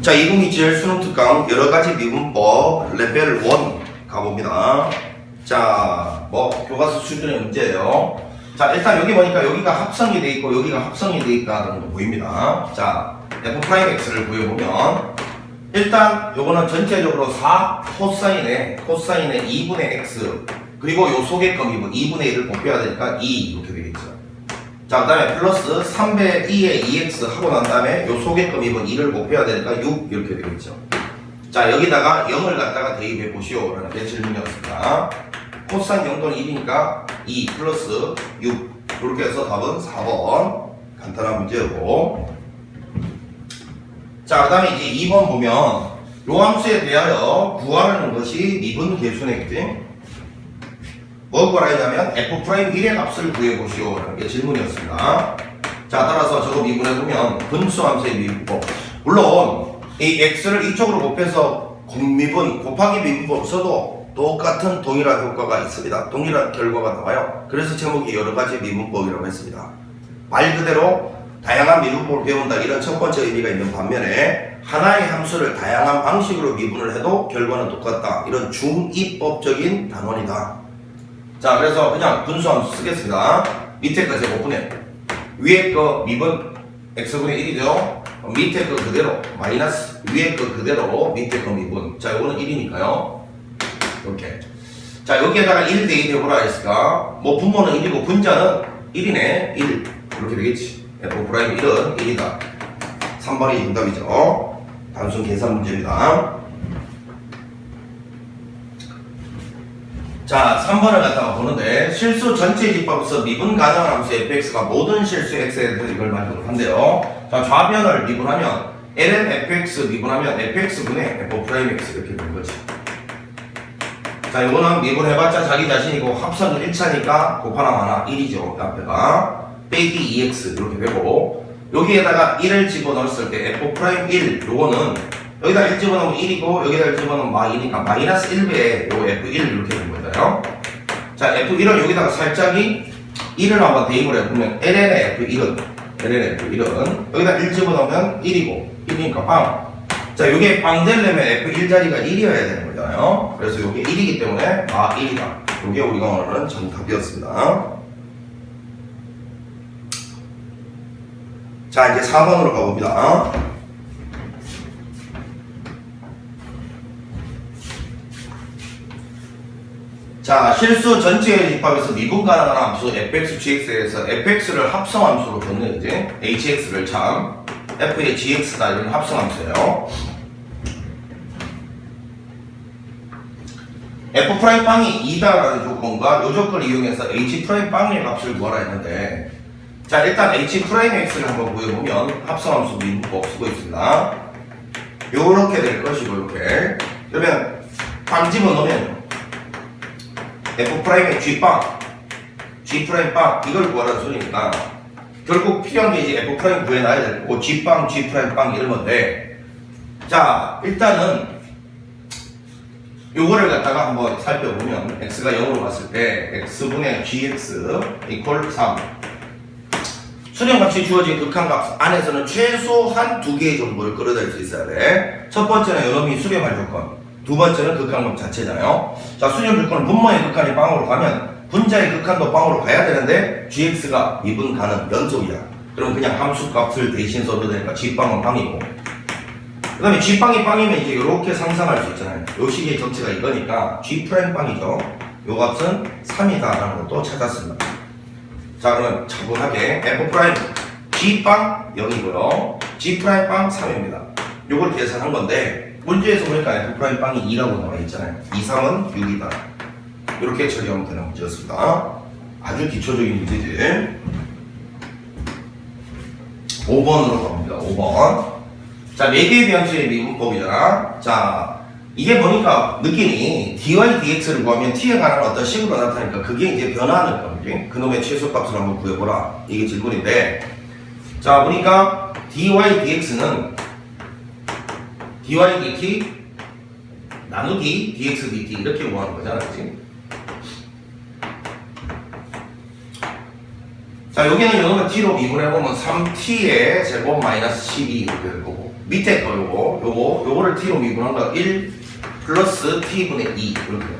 자, 2027 수능 특강 여러가지 미분법 레벨 1 가봅니다. 자, 교과서 수준의 문제예요. 자, 일단 여기 보니까 여기가 합성이 돼 있고 여기가 합성이 돼 있다는 거 보입니다. 자, f'x를 구해보면 일단 요거는 전체적으로 4 코사인의 2분의 x 그리고 요 속의 거 미분 2분의 1을 곱해야 되니까 2 이렇게 되겠죠. 자, 그 다음에 플러스 3배 2의 2x 하고 난 다음에 요 속의 거 미분 2를 곱해야 되니까 6 이렇게 되겠죠. 자, 여기다가 0을 갖다가 대입해 보시오 라는 게 질문이었습니다. 코사인 0 또는 1이니까 2 플러스 6 이렇게 해서 답은 4번 간단한 문제였고, 자, 그 다음에 이제 2번 보면 요 함수에 대하여 구하라는 것이 미분 계수네겠지. 뭐 구하라 했냐면 f'1의 값을 구해보시오 라는 게 질문이었습니다. 자, 따라서 저거 미분해보면 분수 함수의 미분법, 물론 이 x를 이쪽으로 곱해서 미분 곱하기 미분법 써도 똑같은 동일한 효과가 있습니다. 동일한 결과가 나와요. 그래서 제목이 여러가지 미분법이라고 했습니다. 말 그대로 다양한 미분법을 배운다, 이런 첫 번째 의미가 있는 반면에 하나의 함수를 다양한 방식으로 미분을 해도 결과는 똑같다, 이런 중이법적인 단원이다. 자, 그래서 그냥 분수함수 쓰겠습니다. 밑에 거 제곱분해, 위에 거 미분 x분의 1이죠. 밑에 거 그대로 마이너스 위에 거 그대로 밑에 거 미분. 자, 이거는 1이니까요 이렇게. 자, 여기에다가 1 대입해 보라 했으니까 뭐 분모는 1이고 분자는 1이네. 1 이렇게 되겠지. f'1은 1이다. 3번이 정답이죠. 단순 계산 문제입니다. 자, 3번을 갖다가 보는데 실수 전체 집합에서 미분 가능한 함수 fx가 모든 실수 x에 대해서 이걸 만족을 한대요. 자, 좌변을 미분하면 ln fx 미분하면 fx분의 f'x 이렇게 되는 거지. 자, 이거는 미분해봤자 자기 자신이고 합성은 1차니까 곱하나 마나 1이죠. 앞에가 빼기 2x 이렇게 되고, 여기에다가 1을 집어넣었을 때 f'1 요거는 여기다 1 집어넣으면 1이고 여기다 1 집어넣으면 마이니까 마이너스 1배에 요 f1 이렇게 되는 거예요. 자, f1은 여기다가 살짝이 1을 한번 대입을 해보면 ln의 f1은 여기다 1 집어넣으면 1이고 1이니까 빵. 자, 요게 빵 되려면 f1 자리가 1이어야 되는 거잖아요. 그래서 요게 1이기 때문에 1이다. 요게 우리가 원하는 정답이었습니다. 자, 이제 4번으로 가봅니다. 자, 실수 전체의 집합에서 미분 가능한 함수 fx, gx에서 fx를 합성함수로 줬네. 이제 hx를 참 f의 gx다, 이런 합성함수예요. f'빵이 2다라는 조건과 요 조건을 이용해서 h'빵의 값을 구하라 했는데, 자, 일단 h'x를 한번 구해보면 합성함수 미분법 쓰고 있습니다. 요렇게 될 것이고, 이렇게 그러면 빵 집어넣으면 f'의 g'빵 이걸 구하라는 소리니까 결국 필요한 게 이제 f' 구해놔야 될 거고 g'빵 이런 건데, 자, 일단은 요거를 갖다가 한번 살펴보면 x가 0으로 갔을 때 x분의 gx 이퀄 3. 수렴값이 주어진 극한값 안에서는 최소한 2개의 정보를 끌어낼 수 있어야 돼. 첫 번째는 요놈이 수렴할 조건, 두 번째는 극한값 자체잖아요. 자, 수렴 조건은 분모의 극한이 빵으로 가면 분자의 극한도 빵으로 가야 되는데 gx가 미분 가능 연속이야. 그럼 그냥 함수값을 대신 써도 되니까 g빵은 빵이고, 그 다음에 g빵이 빵이면 이제 이렇게 상상할 수 있잖아요. 요 식의 정체가 이거니까 g'빵이죠. 요 값은 3이다 라는 것도 찾았습니다. 자, 그러면 차분하게 f' g빵 0이고요 g'빵 3입니다. 요걸 계산한 건데 문제에서 보니까 f'빵이 2라고 나와 있잖아요. 2, 3은 6이다. 이렇게 처리하면 되는 문제였습니다. 아주 기초적인 문제지. 5번으로 갑니다. 5번. 자, 4개의 변수의 미분법이잖아. 자, 이게 보니까 느낌이 dy dx를 구하면 t에 관한 어떤 식으로 나타나니까 그게 이제 변화하는 거지. 그놈의 최소값을 한번 구해보라, 이게 질문인데, 자, 보니까 dy dx는 dy dt 나누기 dx dt 이렇게 구하는 거잖아, 그치? 자, 자, 여기는 요놈을 t로 미분해보면 3t의 제곱 마이너스 12 이렇게 될 거고, 밑에 거 요거를 t로 미분한 거 1 플러스 t분의 2 이렇게 돼요.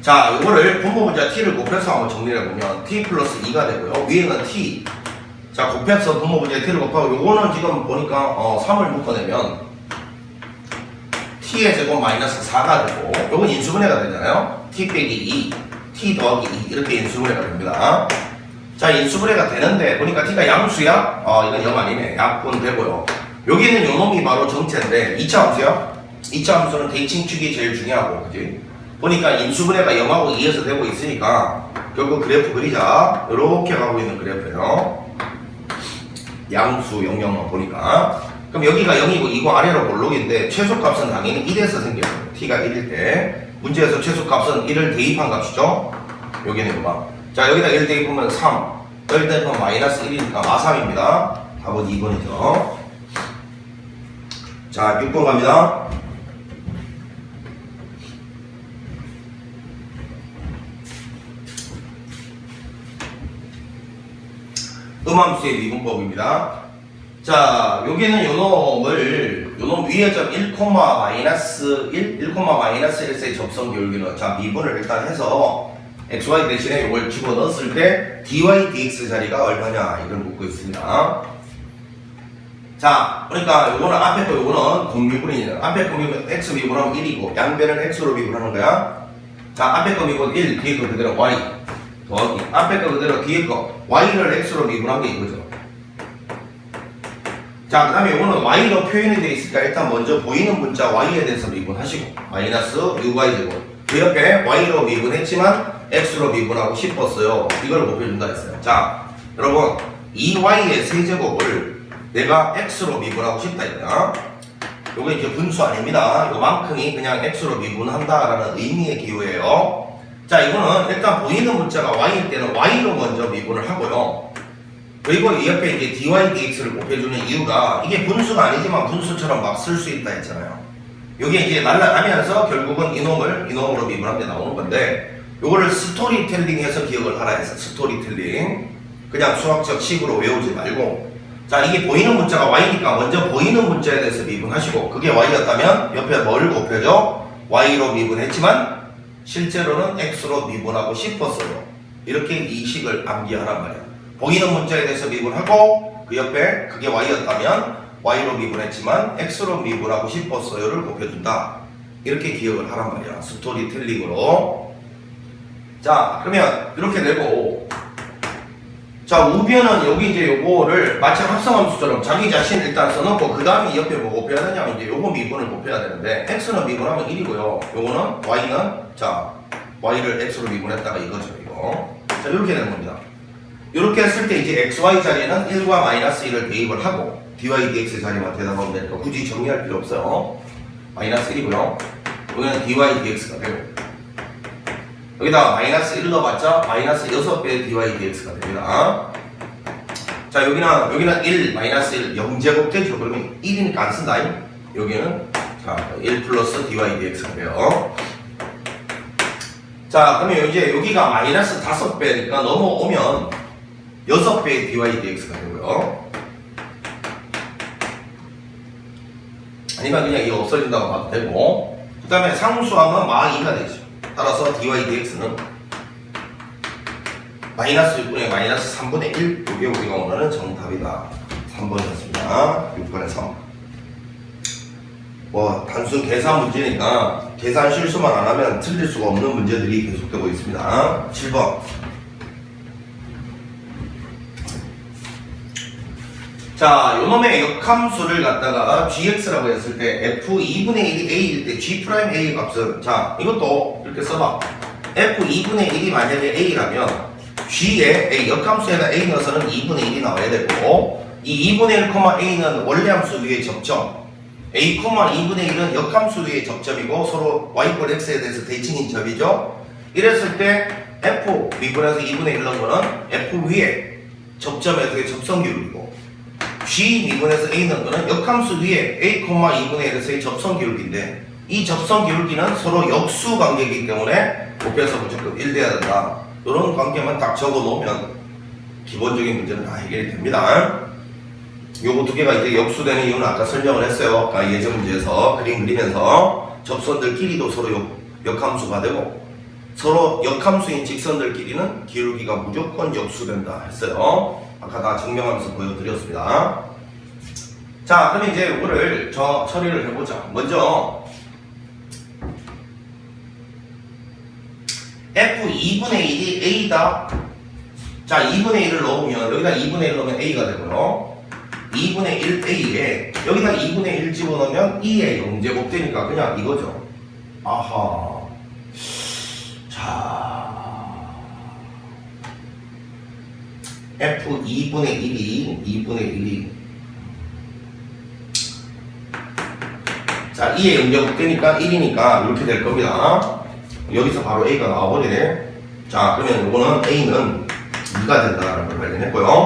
자, 요거를 분모 문자 t를 곱해서 한번 정리를 해보면 t 플러스 2가 되고요. 위에는 t. 자, 곱해서 분모 문자에 t를 곱하고 요거는 지금 보니까 3을 묶어내면 t의 제곱 마이너스 4가 되고, 요건 인수분해가 되잖아요. t 빼기 2, t 더하기 2 이렇게 인수분해가 됩니다. 자, 인수분해가 되는데 보니까 t가 양수야? 이건 0 아니네. 약분 되고요. 여기 있는 요놈이 바로 정체인데 2차 함수야? 2차 함수는 대칭축이 제일 중요하고, 그지? 보니까 인수분해가 0하고 2에서 되고 있으니까 결국 그래프 그리자. 이렇게 가고 있는 그래프예요. 양수 0, 0만 보니까. 그럼 여기가 0이고 이거 아래로 볼록인데 최소값은 당연히 1에서 생겨요. t가 1일 때. 문제에서 최소값은 1을 대입한 값이죠. 여기는 이거. 자, 여기다 1 대입하면 3. 여기다 대입하면 마이너스 1이니까 마3입니다. 답은 2번이죠. 자, 6번 갑니다. 음함수의 미분법입니다. 자, 여기는 요놈 위에 점 1, 마이너스 1, 1,-1사이 접선 기울기는, 자, 미분을 일단 해서 xy 대신에 이걸 집어넣었을 때 dy dx 자리가 얼마냐 이걸 묻고 있습니다. 자, 그러니까 요거는 앞에 거 요거는 공미분이냐. 앞에 거 미분 x 미분하면 1이고 양변을 x로 미분하는 거야. 자, 앞에 거 미분 1, 뒤에 거 그대로 y 더하기 앞에 거 그대로 뒤에 거 y를 x로 미분한 게 이거죠. 자, 그 다음에 이거는 y로 표현이 되어 있으니까 일단 먼저 보이는 문자 y에 대해서 미분하시고 마이너스 6y제곱 그 옆에 y로 미분했지만 x로 미분하고 싶었어요. 이걸 곱해준다 했어요. 자, 여러분 2y의 세제곱을 내가 x로 미분하고 싶다 했다. 요거 이제 분수 아닙니다. 요만큼이 그냥 x로 미분한다라는 의미의 기호예요. 자, 이거는 일단 보이는 문자가 y일 때는 y로 먼저 미분을 하고요. 그리고 이 옆에 이제 dy dx를 곱해주는 이유가 이게 분수가 아니지만 분수처럼 막 쓸 수 있다 했잖아요. 요게 이제 날라가면서 결국은 이놈으로 미분한 게 나오는 건데, 요거를 스토리텔링해서 기억을 하라 해서 스토리텔링. 그냥 수학적 식으로 외우지 말고, 자, 이게 보이는 문자가 y니까 먼저 보이는 문자에 대해서 미분하시고, 그게 y였다면 옆에 뭘 곱해줘? y로 미분했지만 실제로는 x로 미분하고 싶었어요. 이렇게 이 식을 암기하란 말이야. 보이는 문자에 대해서 미분하고 그 옆에 그게 y였다면 y로 미분했지만 x로 미분하고 싶었어요를 곱해준다. 이렇게 기억을 하란 말이야. 스토리텔링으로. 자, 그러면 이렇게 되고, 자, 우변은 여기 이제 요거를 마치 합성함수처럼 자기 자신 일단 써놓고 그 다음에 옆에 뭐 곱해야 되냐면 이제 요거 미분을 곱해야 되는데, x는 미분하면 1이고요. 요거는 y는, 자, y를 x로 미분했다가 이거죠, 이거. 자, 이렇게 되는 겁니다. 이렇게 했을 때 이제 xy 자리에는 1과 마이너스 1을 대입을 하고 dy dx 자리만 대답하면 되니까 굳이 정리할 필요 없어요. 마이너스 1이고요. 여기는 dy dx가 되고, 여기다가 마이너스 1 넣어봤자 마이너스 6배의 dy dx가 됩니다. 자, 여기는 1, 마이너스 1, 0제곱 되죠. 그러면 1이니까 안 쓴다. 여기는 자, 1 플러스 dy dx가 돼요. 자, 그러면 이제 여기가 마이너스 5배니까 넘어오면 6배의 dy dx가 되고요. 아니면 그냥 이거 없어진다고 봐도 되고, 그 다음에 상수하면 마2가 되죠. 따라서 dy dx는 마이너스 6분의 마이너스 3분의 1. 이게 우리가 원하는 정답이다. 3번이었습니다. 6번에 3. 뭐 단순 계산 문제니까 계산 실수만 안 하면 틀릴 수가 없는 문제들이 계속되고 있습니다. 7번. 자, 요놈의 역함수를 갖다가 gx라고 했을 때 f2분의 1이 a일 때 g'a의 값은, 자, 이것도 이렇게 써봐. f2분의 1이 만약에 a라면 g에 a, 역함수에다 a 넣어서는 2분의 1이 나와야 되고, 이 2분의 1, a는 원래함수 위의 접점, a, 2분의 1은 역함수 위의 접점이고 서로 y꼴 x에 대해서 대칭인 접이죠. 이랬을 때 f 미분해서 2분의 1 넣은 거는 f 위에 접점에서의 접선기울기고, g 미분해서 a 넣은 거는 역함수 위에 a, 2분의 1에서의 접선기울기인데, 이 접선 기울기는 서로 역수 관계이기 때문에 곱해서 무조건 1 돼야 된다. 이런 관계만 딱 적어 놓으면 기본적인 문제는 다 해결이 됩니다. 요거 두 개가 이제 역수되는 이유는 아까 설명을 했어요. 아까 예전 문제에서 그림 그리면서 접선들끼리도 서로 역함수가 되고 서로 역함수인 직선들끼리는 기울기가 무조건 역수된다 했어요. 아까 다 증명하면서 보여드렸습니다. 자, 그럼 이제 이거를 처리를 해보자. 먼저 F 2분의 1이 A다. 자, 2분의 1을 넣으면 여기다 2분의 1 넣으면 A가 되고요. 2분의 1 A에 여기다 2분의 1 집어넣으면 2의 0제곱 되니까 그냥 이거죠. 아하. 자, F 2분의 1이 자, 2의 0제곱 되니까 1이니까 이렇게 될 겁니다. 여기서 바로 A가 나와버리네. 자, 그러면 이거는 A는 2가 된다라는 걸 발견했고요.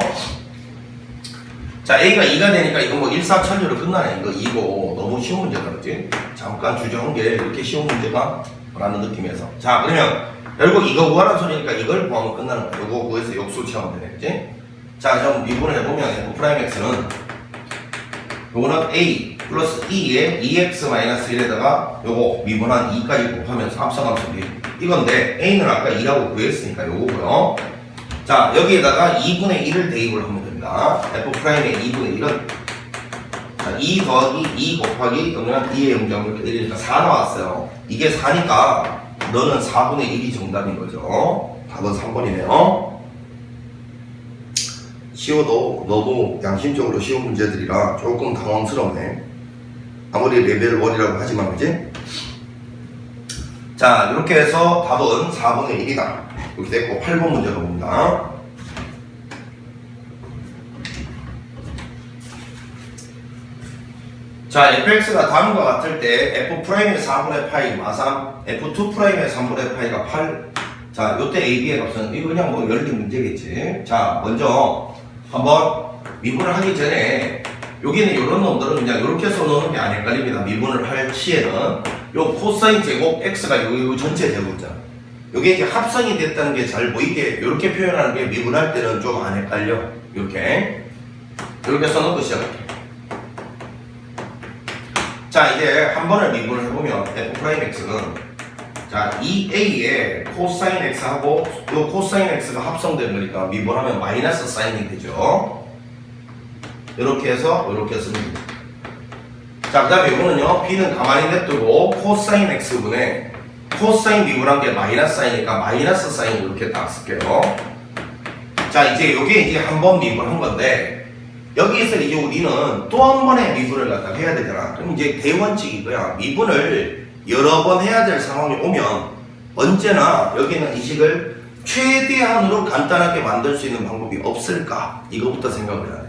자, A가 2가 되니까 이거 뭐 일사천리로 끝나네. 이거 2고 너무 쉬운 문제다, 그렇지? 잠깐 주저한 게 이렇게 쉬운 문제가 라는 느낌에서. 자, 그러면 결국 이거 구하라는 소리니까 이걸 구하면 끝나는 거야. 이거 구해서 역수 취하면 되네, 그치? 자, 좀 미분을 해보면 F'X는 요거는 A 플러스 2에 2x-1에다가 요거 미분한 2까지 곱하면서 합성함수 이건데 A는 아까 2라고 구했으니까 요거고요. 자, 여기에다가 2분의 1을 대입을 하면 됩니다. F'의 2분의 1은 자, 2 더하기 2 곱하기 그러면 2의 0제곱 이렇게 1이니까 4 나왔어요. 이게 4니까 너는 4분의 1이 정답인 거죠. 답은 3번이네요. 쉬워도 너무 양심적으로 쉬운 문제들이라 조금 당황스럽네. 아무리 레벨 1이라고 하지만, 그지? 자, 이렇게 해서 답은 4분의 1이다. 이렇게 됐고, 8번 문제가 봅니다. 자, fx가 다음과 같을 때 f'의 4분의 파이 마삼, f2'의 3분의 파이가 8. 자, 요때 ab의 값은 이거 그냥 뭐 열린 문제겠지. 자, 먼저 한번 미분을 하기 전에 여기는 이런 놈들은 그냥 이렇게 써놓는 게 안 헷갈립니다. 미분을 할 시에는 요 코사인 제곱 x가 요 전체 제곱이잖아. 요게 이제 합성이 됐다는 게 잘 보이게 이렇게 표현하는 게 미분할 때는 좀 안 헷갈려. 이렇게 써놓고 시작할게. 자, 이제 한 번을 미분을 해보면 f'x는 자 2a에 코사인 x하고 요 코사인 x가 합성된 거니까 미분하면 마이너스 사인이 되죠. 이렇게 해서 이렇게 쓰면 됩니다. 자, 그 다음에 이거는요, b는 가만히 냅두고 코사인 x분에 코사인 미분한 게 마이너스 사인이니까 마이너스 사인 이렇게 딱 쓸게요. 자, 이제 요게 이제 한 번 미분한 건데 여기에서 이제 우리는 또 한 번의 미분을 갖다가 해야 되잖아. 그럼 이제 대원칙이 이거야. 미분을 여러 번 해야 될 상황이 오면 언제나 여기는 이 식을 최대한으로 간단하게 만들 수 있는 방법이 없을까? 이거부터 생각을 해야 돼.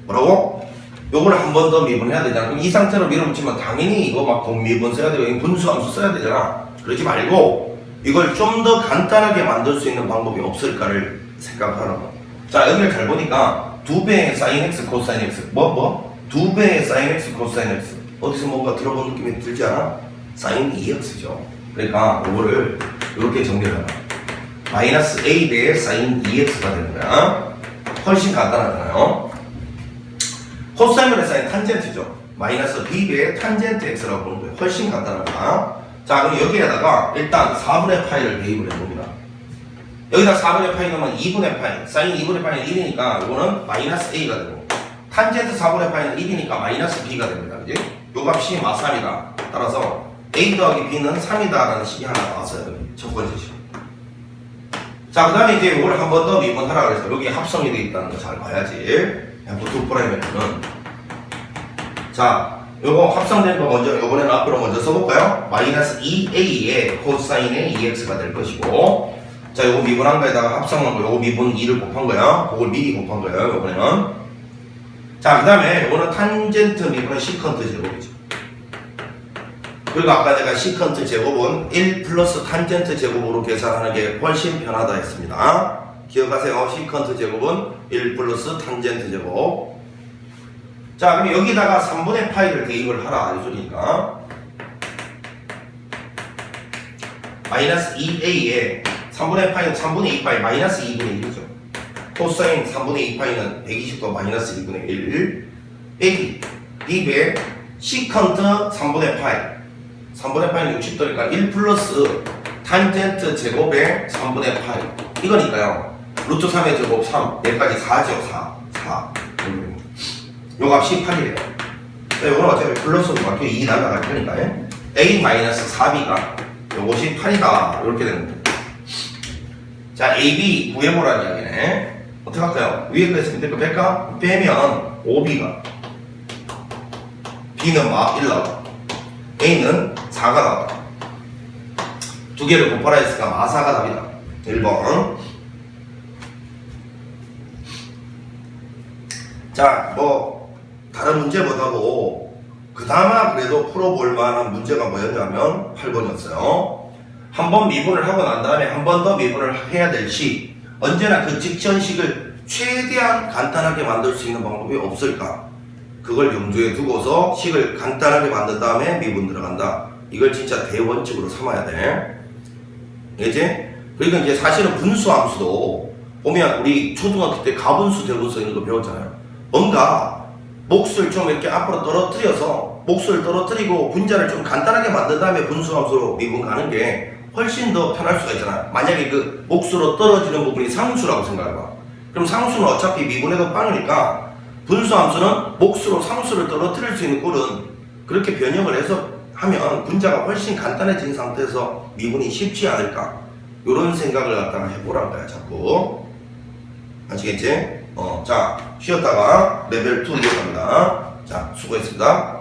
뭐라고? 요걸 한 번 더 미분해야 되잖아. 그럼 이 상태로 밀어붙이면 당연히 이거 막 곱미분 써야 되고 분수함수 써야 되잖아. 그러지 말고 이걸 좀 더 간단하게 만들 수 있는 방법이 없을까를 생각하는 거. 자, 여기를 잘 보니까 2배의 sin x 코사인 x 2배의 sin x 코사인 x 어디서 뭔가 들어본 느낌이 들지 않아? sin 2x죠. 그러니까 이거를 이렇게 정리를 하라. 마이너스 a 배의 sin 2x가 되는 거야. 훨씬 간단하잖아요. 코사인분의 사인 탄젠트죠. 마이너스 b 배의 탄젠트 x라고 보는 거예요. 훨씬 간단합니다. 자, 그럼 여기에다가 일단 4분의 파이를 대입을 해봅니다. 여기다 4분의 파이 넣으면 2분의 파이, 사인 2분의 파이는 1이니까 이거는 마이너스 a가 되고 탄젠트 4분의 파이는 1이니까 마이너스 b가 됩니다. 그지? 요 값이 마삼이다. 따라서 a 더하기 b는 3이다 라는 식이 하나 나왔어요. 여기 첫 번째 식. 자, 그 다음에 이제 이걸 한 번 더 미분하라 그래서 여기 합성이 되어 있다는 거 잘 봐야지. F2'는 자, 요거 합성된 거 먼저 요번에는 앞으로 먼저 써볼까요? 마이너스 2a의 코사인의 2x가 될 것이고 자, 요거 미분한 거에다가 합성한 거, 요거 미분 2를 곱한 거야. 그걸 미리 곱한 거예요, 요번에는. 자, 그 다음에 요거는 탄젠트 미분은 시컨트 제곱이죠. 그리고 아까 내가 시컨트 제곱은 1 플러스 탄젠트 제곱으로 계산하는 게 훨씬 편하다 했습니다. 기억하세요. 시컨트 제곱은 1 플러스 탄젠트 제곱. 자, 그럼 여기다가 3분의 파이를 대입을 하라, 이 소리니까. 마이너스 2a에 3분의 파이는 3분의 2파이 마이너스 2분의 1이죠. 코사인 3분의 2파이는 120도 마이너스 2분의 1 빼기 b배 시컨트 3분의 파이 3분의 파이는 60도니까 1 플러스 탄젠트 제곱의 3분의 파이 이거니까요. 루트 3의 제곱 3 여기까지 4죠. 4 요 값이 8이래요. 요거는 어차피 플러스로 바뀌어 2 날아갈 테니까 a 마이너스 4b가 요것이 8이다 이렇게 되는 거예요. 자 ab 구해보라는 이야기네. 어떻게 할까요? 위에 거 있으면 밑에 거 뺄까? 빼면 5b가 b는 막 1 나와 a는 4가 나와. 두 개를 곱하라 했으니까 마사가 답이다. 1번. 자, 뭐 다른 문제보다도 그나마 그래도 풀어볼 만한 문제가 뭐였냐면 8번이었어요. 한 번 미분을 하고 난 다음에 한 번 더 미분을 해야 될 시 언제나 그 직전식을 최대한 간단하게 만들 수 있는 방법이 없을까? 그걸 염두에 두고서 식을 간단하게 만든 다음에 미분 들어간다. 이걸 진짜 대원칙으로 삼아야 돼. 이제 그러니까 이제 사실은 분수함수도 보면 우리 초등학교 때 가분수 대분수 이런 거 배웠잖아요. 뭔가 몫을 좀 이렇게 앞으로 떨어뜨려서 몫을 떨어뜨리고 분자를 좀 간단하게 만든 다음에 분수함수로 미분 가는 게 훨씬 더 편할 수가 있잖아요. 만약에 그 몫으로 떨어지는 부분이 상수라고 생각해봐. 그럼 상수는 어차피 미분해도 빵이니까 분수함수는 몫으로 상수를 떨어뜨릴 수 있는 꼴은 그렇게 변형을 해서 하면 분자가 훨씬 간단해진 상태에서 미분이 쉽지 않을까 이런 생각을 갖다가 해보란 거야 자꾸. 아시겠지? 자 쉬었다가 레벨 2 이어갑니다. 자 수고했습니다.